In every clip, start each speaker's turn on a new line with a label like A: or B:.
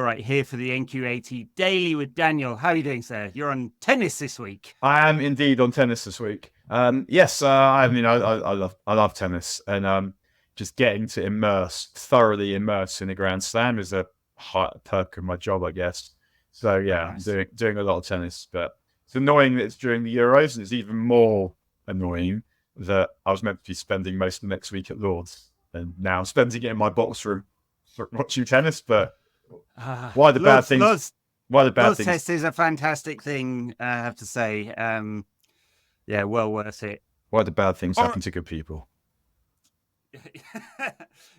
A: right, here for the NQ80 Daily with Daniel. How are you doing, sir? You're on tennis this week.
B: I am indeed on tennis this week. Yes, I love tennis, and just getting to thoroughly immerse in a Grand Slam is a high perk of my job, I guess. So yeah,
A: Nice.
B: I'm doing a lot of tennis, but it's annoying that it's during the Euros, and it's even more annoying that I was meant to be spending most of the next week at Lord's, and now I'm spending it in my box room watching tennis. But why the bad things? Why the bad
A: Lord's
B: things?
A: Test is a fantastic thing, I have to say. Yeah, well worth it.
B: Why the bad things happen to good people?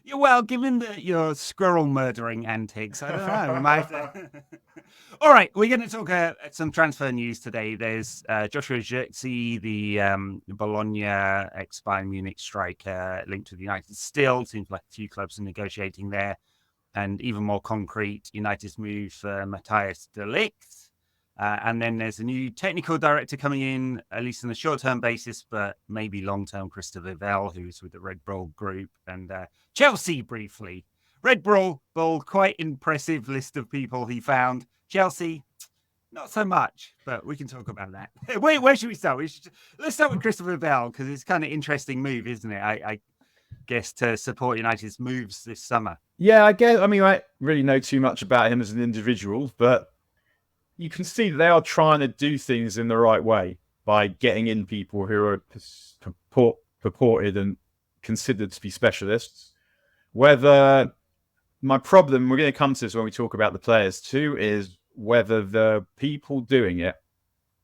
A: Yeah, well, given your squirrel murdering antics, I don't know. We might have to... All right, we're going to talk some transfer news today. There's Joshua Zirkzee, the Bologna ex-Bayern Munich striker, linked to the United still. Seems like a few clubs are negotiating there. And even more concrete, United's move for Matthijs de Ligt. And then there's a new technical director coming in, at least on a short-term basis, but maybe long-term, Christopher Vell, who's with the Red Bull Group, and Chelsea briefly. Red Bull, quite impressive list of people he found. Chelsea, not so much, but we can talk about that. Where should we start? Let's start with Christopher Vell, because it's kind of interesting move, isn't it? I guess to support United's moves this summer.
B: Yeah, I guess. I mean, I don't really know too much about him as an individual, but you can see that they are trying to do things in the right way by getting in people who are purported and considered to be specialists. Whether my problem, we're going to come to this when we talk about the players too, is whether the people doing it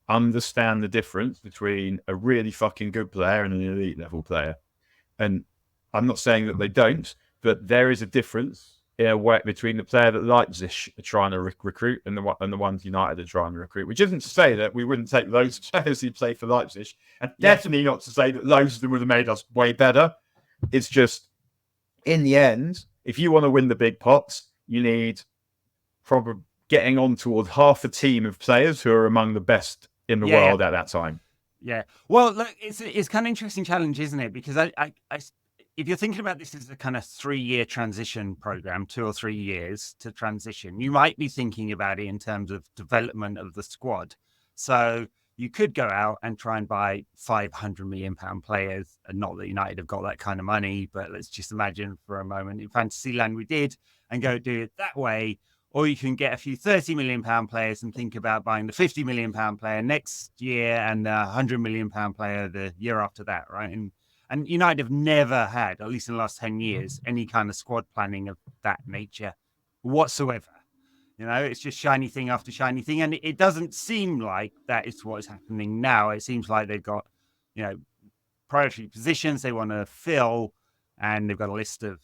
B: understand the difference between a really fucking good player and an elite level player. And I'm not saying that they don't, but there is a difference in a way between the player that Leipzig are trying to recruit and the ones United are trying to recruit, which isn't to say that we wouldn't take loads of players who play for Leipzig, and definitely not to say that loads of them would have made us way better. It's just, in the end, if you want to win the big pots, you need probably getting on towards half a team of players who are among the best in the world at that time.
A: Yeah. Well, look, it's kind of interesting challenge, isn't it? Because if you're thinking about this as a kind of 3-year transition program, 2 or 3 years to transition, you might be thinking about it in terms of development of the squad. So you could go out and try and buy £500 million players, and not that United have got that kind of money, but let's just imagine for a moment in Fantasyland we did, and go do it that way. Or you can get a few £30 million players and think about buying the £50 million player next year and the £100 million player the year after that, right? And United have never had, at least in the last 10 years, any kind of squad planning of that nature whatsoever. You know, it's just shiny thing after shiny thing. And it doesn't seem like that is what is happening now. It seems like they've got, priority positions they want to fill, and they've got a list of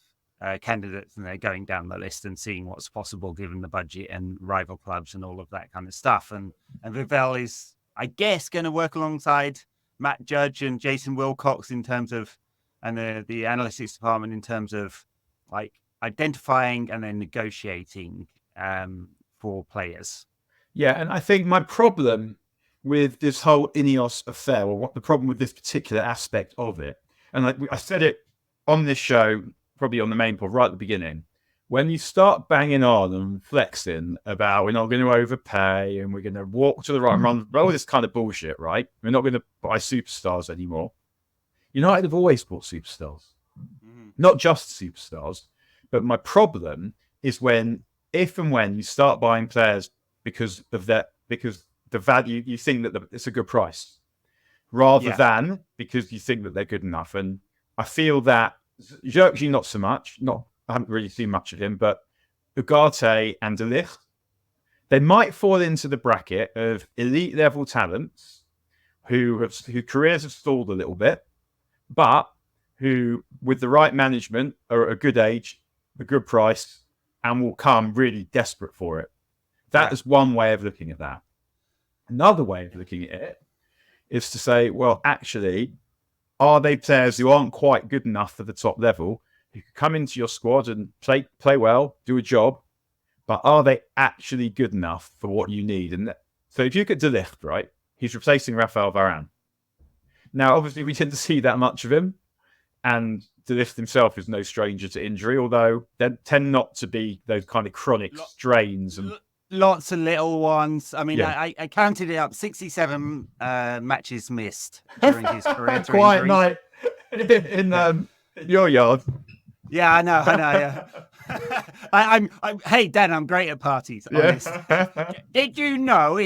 A: candidates, and they're going down the list and seeing what's possible given the budget and rival clubs and all of that kind of stuff. And Vivell is, I guess, going to work alongside Matt Judge and Jason Wilcox in terms of, and the analytics department in terms of like identifying and then negotiating for players.
B: Yeah, and I think my problem with this whole Ineos affair, or what the problem with this particular aspect of it, and I said it on this show, probably on the main pod right at the beginning, when you start banging on and flexing about we're not going to overpay and we're going to walk to the right and run all this kind of bullshit, right? We're not going to buy superstars anymore. United have always bought superstars, not just superstars. But my problem is if and when you start buying players because the value, you think that it's a good price, rather than because you think that they're good enough. And I feel that Zirkzee not so much. I haven't really seen much of him, but Ugarte and De Ligt, they might fall into the bracket of elite level talents whose careers have stalled a little bit, but who, with the right management, are at a good age, a good price, and will come really desperate for it. That is one way of looking at that. Another way of looking at it is to say, well, actually, are they players who aren't quite good enough for the top level, who can come into your squad and play well, do a job, but are they actually good enough for what you need? And so if you look at De Ligt, right, he's replacing Rafael Varane. Now, obviously, we tend to see that much of him, and De Ligt himself is no stranger to injury, although they tend not to be those kind of chronic strains. And
A: lots of little ones. I mean,
B: Yeah.
A: I counted it up: 67 matches missed during his career.
B: Quiet night in your yard.
A: Yeah, I know. Yeah. I'm. Hey, Dan, I'm great at parties. Honest. Did you know?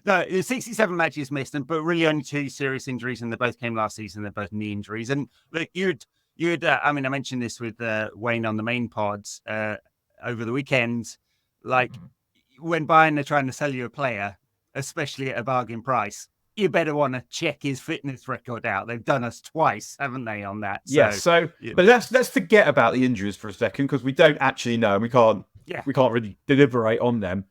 A: No, 67 matches missed, but really only 2 serious injuries, and they both came last season. They're both knee injuries. And look, you'd. I mean, I mentioned this with Wayne on the main pods over the weekend. Like when Bayern are trying to sell you a player, especially at a bargain price, you better want to check his fitness record out. They've done us twice, haven't they, on that?
B: But let's forget about the injuries for a second, because we don't actually know, and we can't really deliberate on them.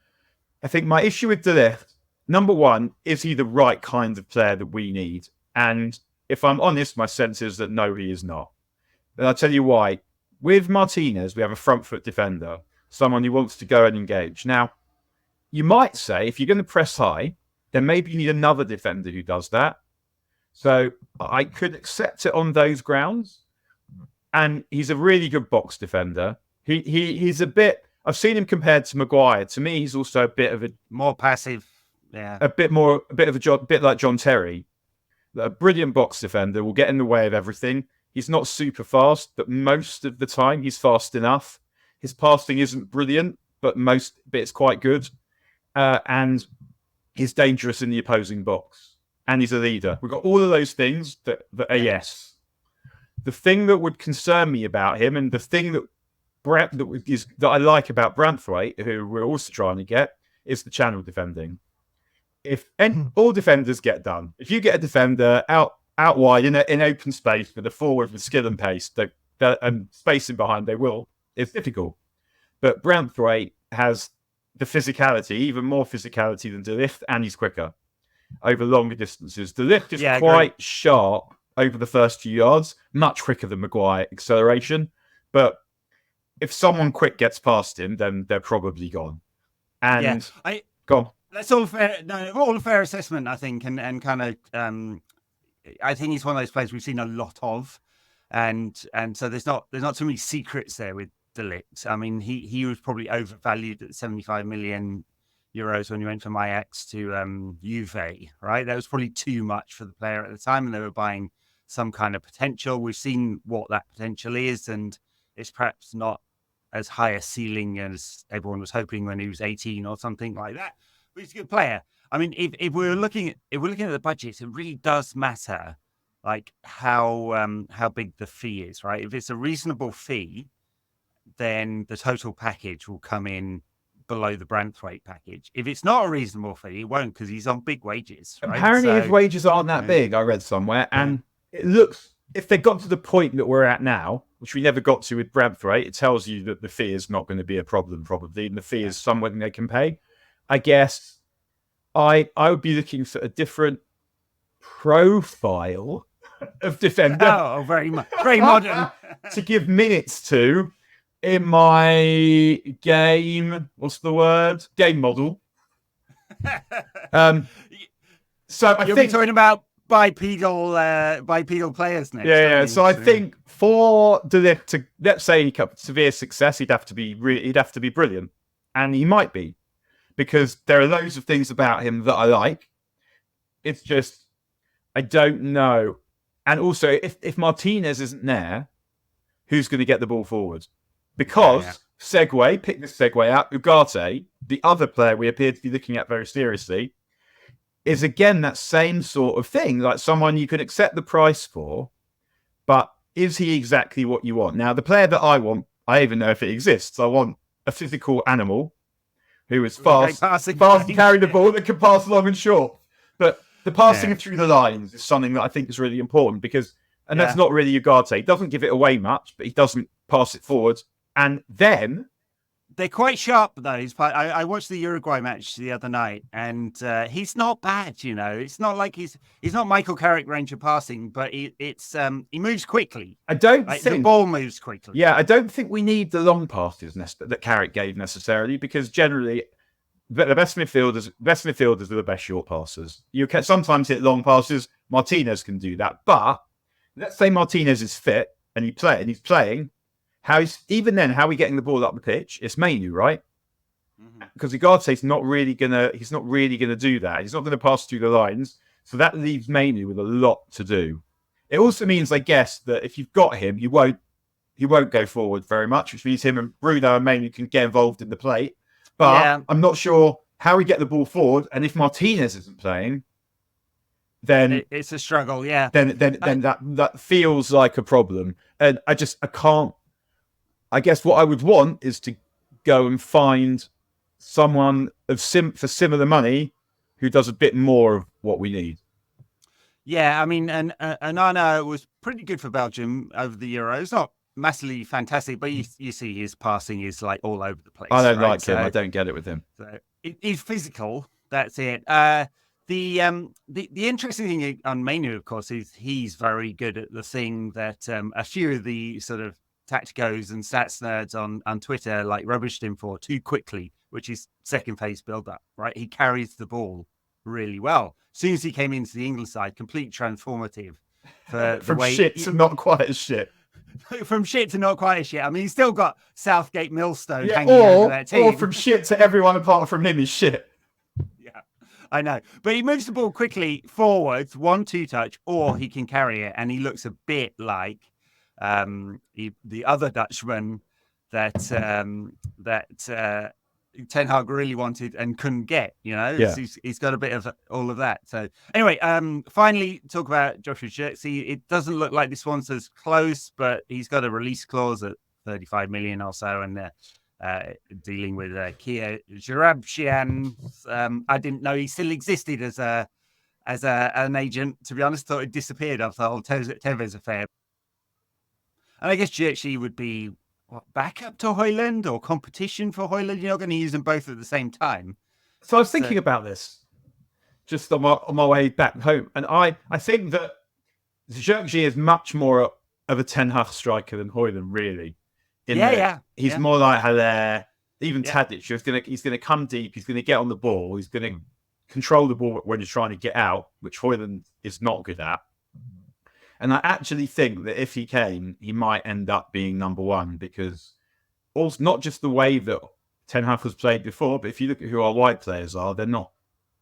B: I think my issue with De Ligt, number one, is he the right kind of player that we need? And if I'm honest, my sense is that no, he is not. And I'll tell you why. With Martinez, we have a front foot defender, someone who wants to go and engage. Now, you might say, if you're going to press high, then maybe you need another defender who does that. So I could accept it on those grounds. And he's a really good box defender. He's a bit... I've seen him compared to Maguire. To me, he's also a bit of a...
A: More passive. Yeah.
B: A bit like John Terry. A brilliant box defender, will get in the way of everything. He's not super fast, but most of the time he's fast enough. His passing isn't brilliant, but most bits quite good. And he's dangerous in the opposing box. And he's a leader. We've got all of those things that are yes. The thing that would concern me about him, and the thing that I like about Branthwaite, who we're also trying to get, is the channel defending. All defenders get done. If you get a defender out wide in open space with a forward with skill and pace, and spacing behind, it's difficult. But Branthwaite has the physicality, even more physicality than De Ligt, and he's quicker over longer distances. De Ligt is quite sharp over the first few yards, much quicker than Maguire acceleration. But if someone quick gets past him, then they're probably gone. And gone.
A: That's all fair. No, all a fair assessment, I think, and kind of. I think he's one of those players we've seen a lot of, and so there's not too many secrets there with De Ligt. I mean, he was probably overvalued at 75 million euros when he went from Ajax to Juve, right? That was probably too much for the player at the time, and they were buying some kind of potential. We've seen what that potential is, and it's perhaps not as high a ceiling as everyone was hoping when he was 18 or something like that. But he's a good player. I mean, if we're looking at the budgets, it really does matter, like how big the fee is, right? If it's a reasonable fee, then the total package will come in below the Branthwaite package. If it's not a reasonable fee, it won't, because he's on big wages. Right?
B: Apparently, his wages aren't that big. I read somewhere, and it looks, if they got to the point that we're at now, which we never got to with Branthwaite, it tells you that the fee is not going to be a problem, probably, and the fee is something they can pay. I guess I would be looking for a different profile of defender.
A: Oh, very modern.
B: To give minutes to in my game. What's the word? Game model. So
A: You'll be talking about bipedal players next.
B: Yeah. So I think for De Ligt to, let's say, he got severe success, he'd have to be brilliant, and he might be, because there are loads of things about him that I like. It's just I don't know. And also, if Martinez isn't there, who's going to get the ball forward? Because pick this segue out. Ugarte, the other player we appear to be looking at very seriously, is again that same sort of thing, like someone you can accept the price for, but is he exactly what you want? Now, the player that I want, I even know if it exists. I want a physical animal who is fast and carry the ball, that can pass long and short. But the passing through the lines is something that I think is really important, because, and that's not really Ugarte. He doesn't give it away much, but he doesn't pass it forward. And then
A: they're quite sharp, though. I watched the Uruguay match the other night, and he's not bad. You know, it's not like he's not Michael Carrick range of passing, but he moves quickly.
B: I don't think
A: the ball moves quickly.
B: Yeah, I don't think we need the long passes that Carrick gave necessarily, because generally the best midfielders are the best short passers. You can sometimes hit long passes. Martinez can do that, but let's say Martinez is fit and he's playing. How are we getting the ball up the pitch? It's Mainu, right? Because Ugarte's not really gonna do that. He's not gonna pass through the lines. So that leaves Mainu with a lot to do. It also means, I guess, that if you've got him, he won't go forward very much, which means him and Bruno and Mainu can get involved in the play. But I'm not sure how we get the ball forward. And if Martinez isn't playing, then
A: it's a struggle. Yeah.
B: Then that feels like a problem. And I can't. I guess what I would want is to go and find someone for similar money who does a bit more of what we need.
A: Yeah, I mean, and Onana was pretty good for Belgium over the Euros. Not massively fantastic, but you see his passing is like all over the place.
B: I don't like him. I don't get it with him.
A: So he's physical. That's it. The interesting thing on Mainu, of course, is he's very good at the thing that a few of the sort of tacticos and stats nerds on Twitter like rubbished him for too quickly, which is second phase build up, right? He carries the ball really well. As soon as he came into the England side, complete transformative
B: from shit to not quite as shit.
A: From shit to not quite as shit. I mean, he's still got Southgate Millstone hanging over that team.
B: Or from shit to everyone apart from him is shit.
A: Yeah, I know. But he moves the ball quickly forwards, 1-2 touch, or he can carry it, and he looks a bit like the other Dutchman that Ten Hag really wanted and couldn't get, he's got a bit of all of that. So anyway, finally talk about Joshua Zirkzee. It doesn't look like this one's as close, but he's got a release clause at 35 million or so, and dealing with Kia Jarabshian. I didn't know he still existed as an agent. To be honest, thought it disappeared after the whole Tevez affair. And I guess Zirkzee would be backup to Højlund or competition for Højlund. You're not going to use them both at the same time.
B: So I was thinking about this just on my way back home, and I think that Zirkzee is much more of a Ten Hag striker than Højlund, really. He's more like Haller, even Tadic. He's going to come deep. He's going to get on the ball. He's going to control the ball when he's trying to get out, which Højlund is not good at. And I actually think that if he came, he might end up being number one, because also not just the way that Ten Hag has played before, but if you look at who our wide players are, they're not.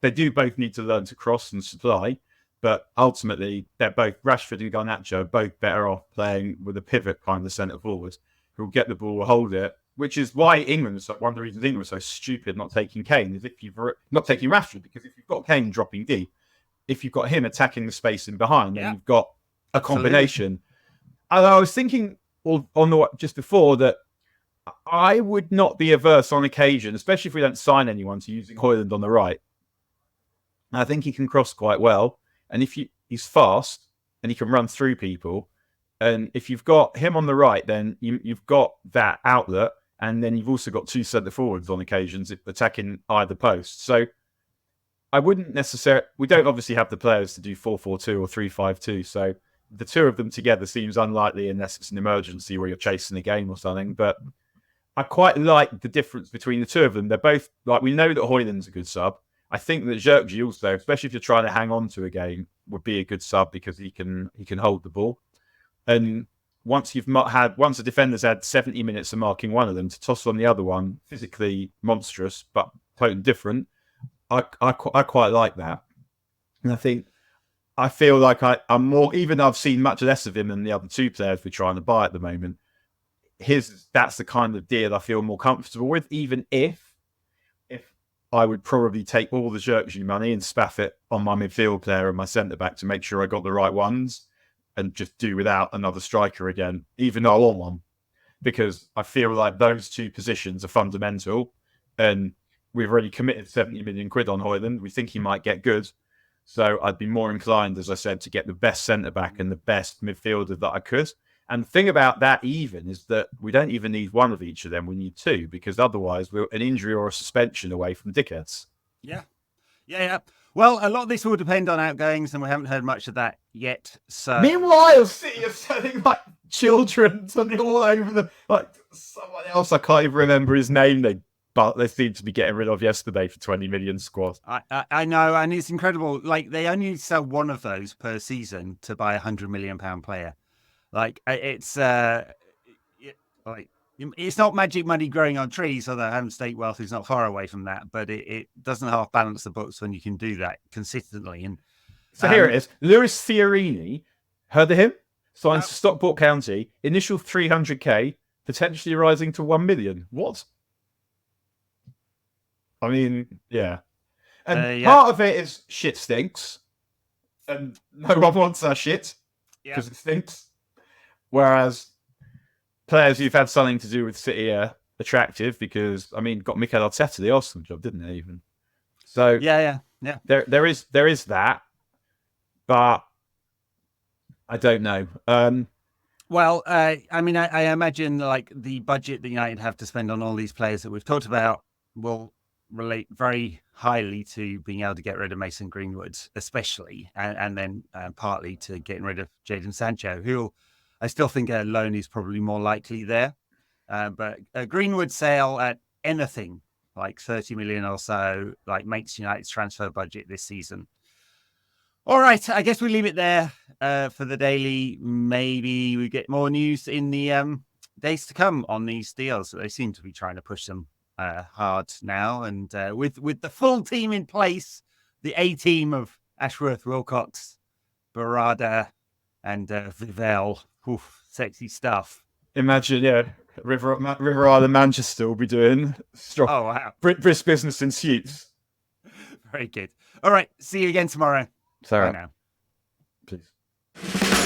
B: They do both need to learn to cross and supply, but ultimately they're both, Rashford and Garnacho, are both better off playing with a pivot kind of centre forward who will get the ball, hold it, which is why one of the reasons England was so stupid not taking Kane, is if you've not taking Rashford, because if you've got Kane dropping deep, if you've got him attacking the space in behind, then you've got a combination. And I was thinking just before that I would not be averse on occasion, especially if we don't sign anyone, to using Højlund on the right. I think he can cross quite well, and he's fast and he can run through people. And if you've got him on the right, then you've got that outlet, and then you've also got two centre forwards on occasions attacking either post. So I wouldn't necessarily. We don't obviously have the players to do 4-4-2 or 3-5-2, so the two of them together seems unlikely unless it's an emergency where you're chasing a game or something. But I quite like the difference between the two of them. They're both, like, we know that Højlund's a good sub. I think that Zirkzee also, especially if you're trying to hang on to a game, would be a good sub because he can hold the ball. And once a defender's had 70 minutes of marking one of them, to toss on the other one, physically monstrous but totally different, I quite like that. And I feel like I'm more, even though I've seen much less of him than the other two players we're trying to buy at the moment, that's the kind of deal I feel more comfortable with, even if I would probably take all the Zirkzee money and spaff it on my midfield player and my centre-back to make sure I got the right ones and just do without another striker again, even though I want one. Because I feel like those two positions are fundamental, and we've already committed 70 million quid on Højlund. We think he might get good. So I'd be more inclined, as I said, to get the best centre-back and the best midfielder that I could. And the thing about that even is that we don't even need one of each of them. We need two, because otherwise we're an injury or a suspension away from dickheads.
A: Yeah. Well, a lot of this will depend on outgoings, and we haven't heard much of that yet. So
B: meanwhile, City are selling like children, something all over them. Like someone else, I can't even remember his name. They but they seem to be getting rid of yesterday for 20 million squad.
A: I know, and it's incredible. Like, they only sell one of those per season to buy £100 million player. Like, it's like, it's not magic money growing on trees, although Home State Wealth is not far away from that, but it doesn't half balance the books when you can do that consistently. And
B: so here it is. Lewis Fiorini, heard of him? Signs to Stockport County, initial 300k, potentially rising to 1 million. What? I mean, yeah. And part of it is shit stinks. And no one wants our shit because it stinks. Whereas players who've had something to do with City are attractive because, I mean, got Mikel Arteta the Arsenal job, didn't they, even? So
A: yeah.
B: There is that, but I don't know.
A: Well, I mean, I imagine like the budget that United have to spend on all these players that we've talked about will relate very highly to being able to get rid of Mason Greenwood, especially, and then partly to getting rid of Jadon Sancho, who I still think a loan is probably more likely there. But a Greenwood sale at anything like 30 million or so, like, makes United's transfer budget this season. All right, I guess we leave it there for the daily. Maybe we get more news in the days to come on these deals. They seem to be trying to push them hard now, and with the full team in place, the A team of Ashworth, Wilcox, Barada, and Vivell. Oof, sexy stuff.
B: Imagine, River Island, Manchester will be doing strong.
A: Oh, wow.
B: Brisk business in suits.
A: Very good. All right, see you again tomorrow.
B: Sorry.
A: Bye now.
B: Please.